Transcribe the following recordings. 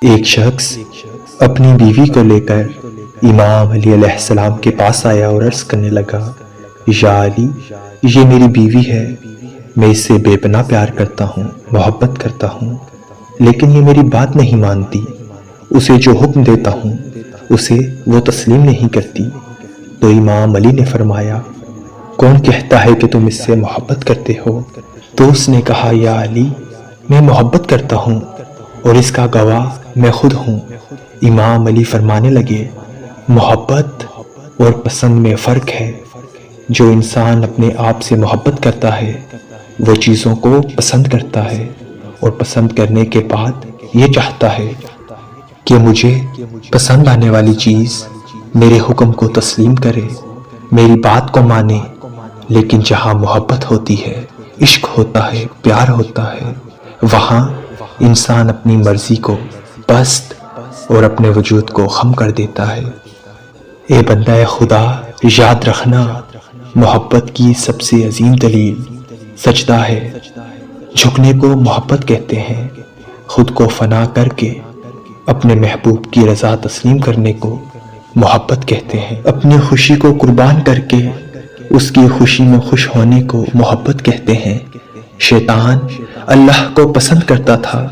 ایک شخص اپنی بیوی کو لے کر امام علی علیہ السلام کے پاس آیا اور عرض کرنے لگا، یا علی، یہ میری بیوی ہے، میں اس سے بے پناہ پیار کرتا ہوں، محبت کرتا ہوں، لیکن یہ میری بات نہیں مانتی، اسے جو حکم دیتا ہوں اسے وہ تسلیم نہیں کرتی۔ تو امام علی نے فرمایا، کون کہتا ہے کہ تم اس سے محبت کرتے ہو؟ تو اس نے کہا، یا علی، میں محبت کرتا ہوں اور اس کا گواہ میں خود ہوں۔ امام علی فرمانے لگے، محبت اور پسند میں فرق ہے۔ جو انسان اپنے آپ سے محبت کرتا ہے وہ چیزوں کو پسند کرتا ہے، اور پسند کرنے کے بعد یہ چاہتا ہے کہ مجھے پسند آنے والی چیز میرے حکم کو تسلیم کرے، میری بات کو مانے۔ لیکن جہاں محبت ہوتی ہے، عشق ہوتا ہے، پیار ہوتا ہے، وہاں انسان اپنی مرضی کو پست اور اپنے وجود کو خم کر دیتا ہے۔ اے بندہ خدا، یاد رکھنا، محبت کی سب سے عظیم دلیل سجدہ ہے۔ جھکنے کو محبت کہتے ہیں، خود کو فنا کر کے اپنے محبوب کی رضا تسلیم کرنے کو محبت کہتے ہیں۔ اپنی خوشی کو قربان کر کے اس کی خوشی میں خوش ہونے کو محبت کہتے ہیں۔ شیطان اللہ کو پسند کرتا تھا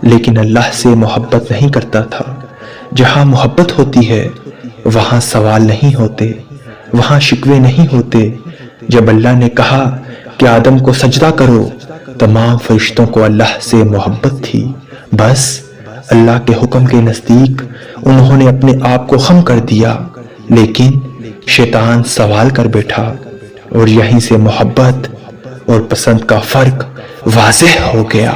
لیکن اللہ سے محبت نہیں کرتا تھا۔ جہاں محبت ہوتی ہے وہاں سوال نہیں ہوتے، وہاں شکوے نہیں ہوتے۔ جب اللہ نے کہا کہ آدم کو سجدہ کرو، تمام فرشتوں کو اللہ سے محبت تھی، بس اللہ کے حکم کے نزدیک انہوں نے اپنے آپ کو خم کر دیا۔ لیکن شیطان سوال کر بیٹھا، اور یہیں سے محبت اور پسند کا فرق واضح ہو گیا۔